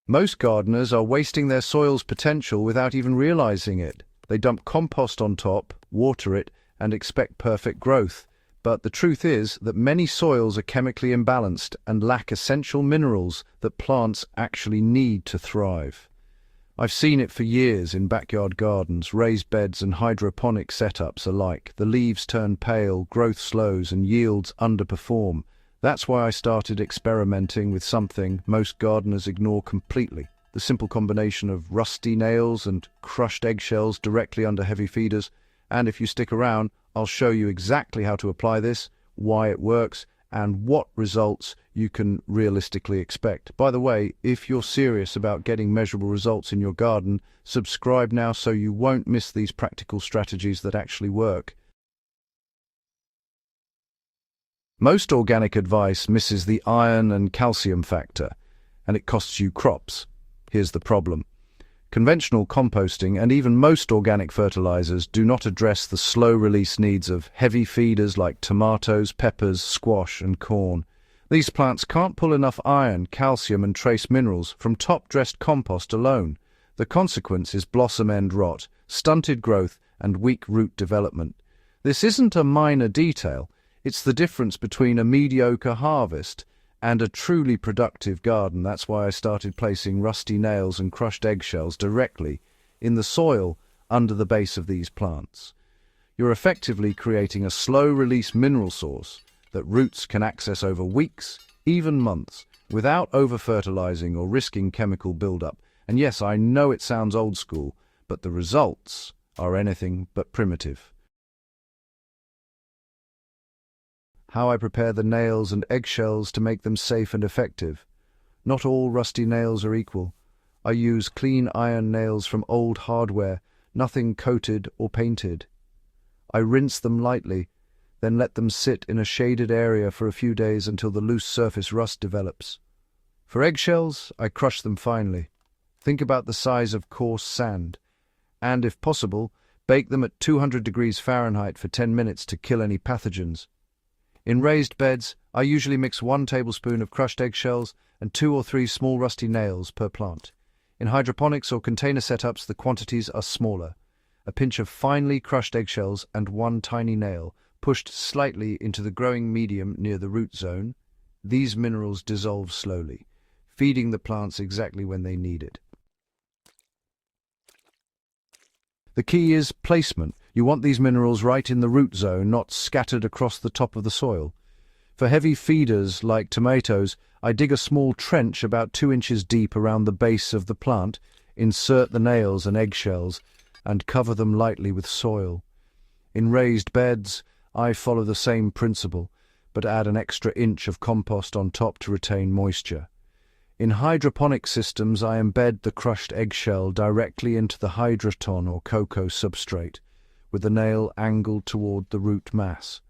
Most gardeners are wasting their soil's potential without even realizing it. They dump compost on top, water it, and expect perfect growth. But the truth is that many soils are chemically imbalanced and lack essential minerals that plants actually need to thrive. I've seen it for years in backyard gardens, raised beds and hydroponic setups alike. The leaves turn pale, growth slows, and yields underperform. That's why I started experimenting with something most gardeners ignore completely: the simple combination of rusty nails and crushed eggshells directly under heavy feeders. And if you stick around, I'll show you exactly how to apply this, why it works, and what results you can realistically expect. By the way, if you're serious about getting measurable results in your garden, subscribe now so you won't miss these practical strategies that actually work. Most organic advice misses the iron and calcium factor, and it costs you crops. Here's the problem. Conventional composting and even most organic fertilizers do not address the slow-release needs of heavy feeders like tomatoes, peppers, squash, and corn. These plants can't pull enough iron, calcium, and trace minerals from top-dressed compost alone. The consequence is blossom end rot, stunted growth, and weak root development. This isn't a minor detail. It's the difference between a mediocre harvest and a truly productive garden. That's why I started placing rusty nails and crushed eggshells directly in the soil under the base of these plants. You're effectively creating a slow-release mineral source that roots can access over weeks, even months, without over-fertilizing or risking chemical buildup. And yes, I know it sounds old school, but the results are anything but primitive. How I prepare the nails and eggshells to make them safe and effective. Not all rusty nails are equal. I use clean iron nails from old hardware, nothing coated or painted. I rinse them lightly, then let them sit in a shaded area for a few days until the loose surface rust develops. For eggshells, I crush them finely. Think about the size of coarse sand. And, if possible, bake them at 200 degrees Fahrenheit for 10 minutes to kill any pathogens. In raised beds, I usually mix 1 tablespoon of crushed eggshells and 2 or 3 small rusty nails per plant. In hydroponics or container setups, the quantities are smaller. A pinch of finely crushed eggshells and 1 tiny nail, pushed slightly into the growing medium near the root zone. These minerals dissolve slowly, feeding the plants exactly when they need it. The key is placement. You want these minerals right in the root zone, not scattered across the top of the soil. For heavy feeders like tomatoes, I dig a small trench about 2 inches deep around the base of the plant, insert the nails and eggshells, and cover them lightly with soil. In raised beds, I follow the same principle, but add an extra inch of compost on top to retain moisture. In hydroponic systems, I embed the crushed eggshell directly into the hydroton or cocoa substrate, with the nail angled toward the root mass.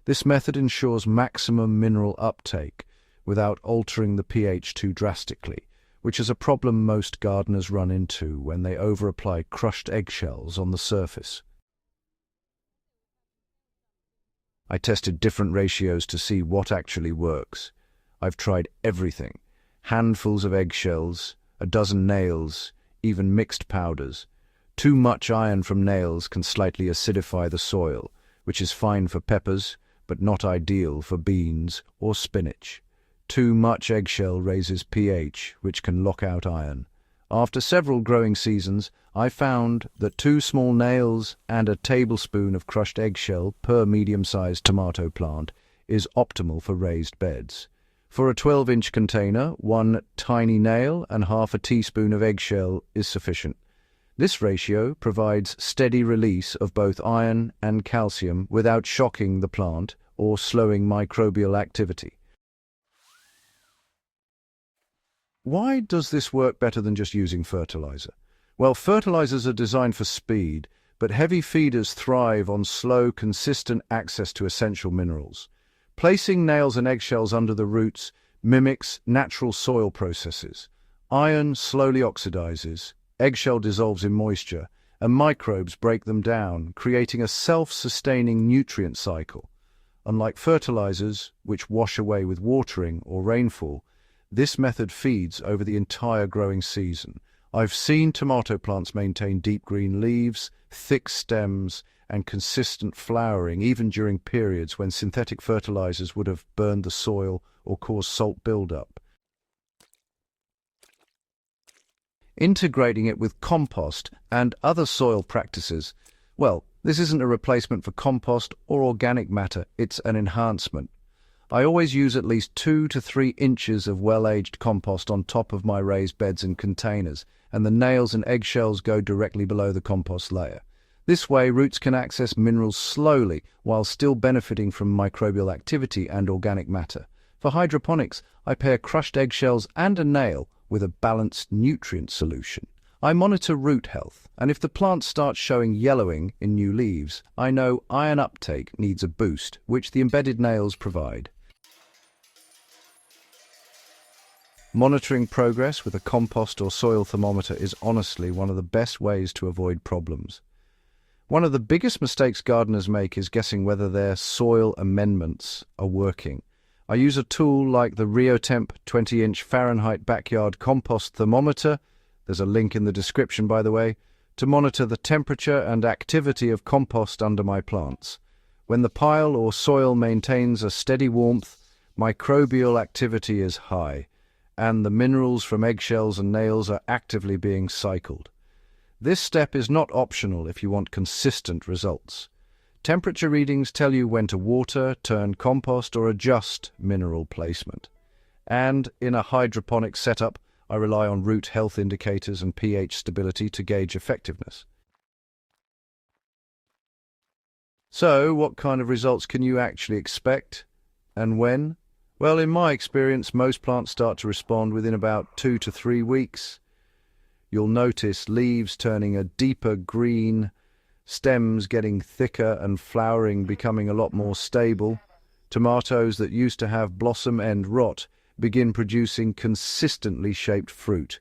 This method ensures maximum mineral uptake without altering the pH too drastically, which is a problem most gardeners run into when they over-apply crushed eggshells on the surface. I tested different ratios to see what actually works. I've tried everything: handfuls of eggshells, a dozen nails, even mixed powders. Too much iron from nails can slightly acidify the soil, which is fine for peppers, but not ideal for beans or spinach. Too much eggshell raises pH, which can lock out iron. After several growing seasons, I found that 2 small nails and a tablespoon of crushed eggshell per medium-sized tomato plant is optimal for raised beds. For a 12-inch container, 1 tiny nail and half a teaspoon of eggshell is sufficient. This ratio provides steady release of both iron and calcium without shocking the plant or slowing microbial activity. Why does this work better than just using fertilizer? Well, fertilizers are designed for speed, but heavy feeders thrive on slow, consistent access to essential minerals. Placing nails and eggshells under the roots mimics natural soil processes. Iron slowly oxidizes, eggshell dissolves in moisture, and microbes break them down, creating a self-sustaining nutrient cycle. Unlike fertilizers, which wash away with watering or rainfall, This method feeds over the entire growing season. I've seen tomato plants maintain deep green leaves, thick stems, and consistent flowering even during periods when synthetic fertilizers would have burned the soil or caused salt buildup. Integrating it with compost and other soil practices, well, this isn't a replacement for compost or organic matter, it's an enhancement. I always use at least 2 to 3 inches of well-aged compost on top of my raised beds and containers, and the nails and eggshells go directly below the compost layer. This way, roots can access minerals slowly while still benefiting from microbial activity and organic matter. For hydroponics, I pair crushed eggshells and a nail with a balanced nutrient solution. I monitor root health, and if the plant starts showing yellowing in new leaves, I know iron uptake needs a boost, which the embedded nails provide. Monitoring progress with a compost or soil thermometer is honestly one of the best ways to avoid problems. One of the biggest mistakes gardeners make is guessing whether their soil amendments are working. I use a tool like the RioTemp 20-inch Fahrenheit backyard compost thermometer, there's a link in the description by the way, to monitor the temperature and activity of compost under my plants. When the pile or soil maintains a steady warmth, microbial activity is high, and the minerals from eggshells and nails are actively being cycled. This step is not optional if you want consistent results. Temperature readings tell you when to water, turn compost, or adjust mineral placement. And in a hydroponic setup, I rely on root health indicators and pH stability to gauge effectiveness. So, what kind of results can you actually expect, and when? Well, in my experience, most plants start to respond within about 2 to 3 weeks. You'll notice leaves turning a deeper green, stems getting thicker and flowering becoming a lot more stable. Tomatoes that used to have blossom end rot begin producing consistently shaped fruit.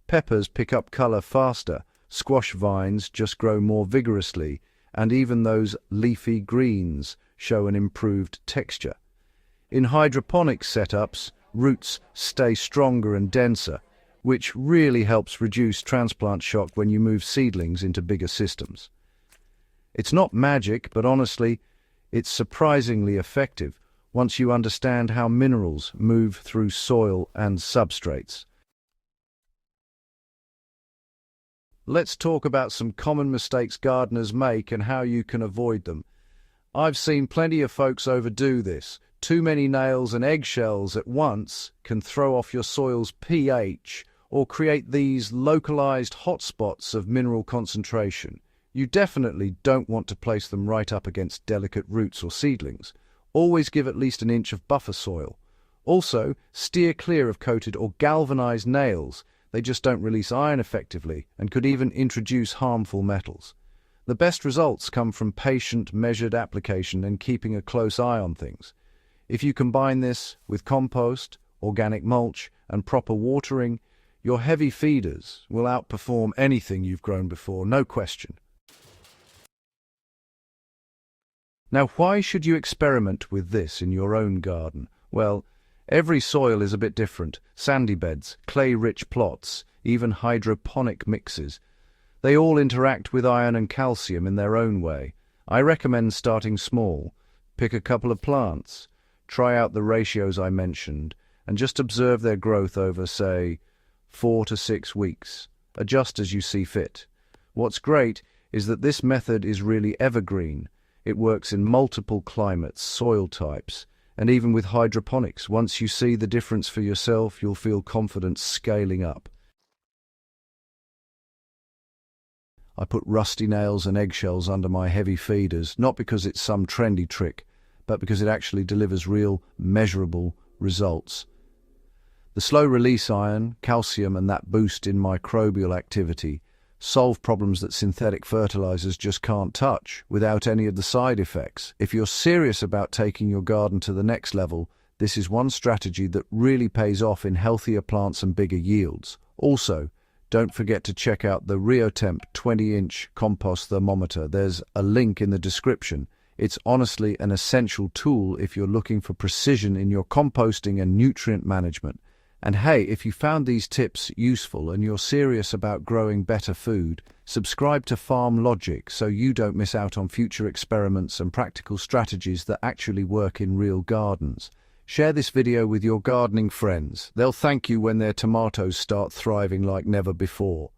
Peppers pick up color faster, squash vines just grow more vigorously, and even those leafy greens show an improved texture. In hydroponic setups, roots stay stronger and denser, which really helps reduce transplant shock when you move seedlings into bigger systems. It's not magic, but honestly, it's surprisingly effective once you understand how minerals move through soil and substrates. Let's talk about some common mistakes gardeners make and how you can avoid them. I've seen plenty of folks overdo this. Too many nails and eggshells at once can throw off your soil's pH or create these localized hotspots of mineral concentration. You definitely don't want to place them right up against delicate roots or seedlings. Always give at least an inch of buffer soil. Also, steer clear of coated or galvanized nails. They just don't release iron effectively and could even introduce harmful metals. The best results come from patient, measured application and keeping a close eye on things. If you combine this with compost, organic mulch, and proper watering, your heavy feeders will outperform anything you've grown before, no question. Now, why should you experiment with this in your own garden? Well, every soil is a bit different. Sandy beds, clay-rich plots, even hydroponic mixes. They all interact with iron and calcium in their own way. I recommend starting small. Pick a couple of plants. Try out the ratios I mentioned, and just observe their growth over, say, 4 to 6 weeks. Adjust as you see fit. What's great is that this method is really evergreen. It works in multiple climates, soil types, and even with hydroponics. Once you see the difference for yourself, you'll feel confident scaling up. I put rusty nails and eggshells under my heavy feeders, not because it's some trendy trick, but because it actually delivers real, measurable results. The slow-release iron, calcium, and that boost in microbial activity solve problems that synthetic fertilizers just can't touch without any of the side effects. If you're serious about taking your garden to the next level, this is one strategy that really pays off in healthier plants and bigger yields. Also, don't forget to check out the RioTemp 20-inch compost thermometer. There's a link in the description. It's honestly an essential tool if you're looking for precision in your composting and nutrient management. And hey, if you found these tips useful and you're serious about growing better food, subscribe to Farm Logic so you don't miss out on future experiments and practical strategies that actually work in real gardens. Share this video with your gardening friends. They'll thank you when their tomatoes start thriving like never before.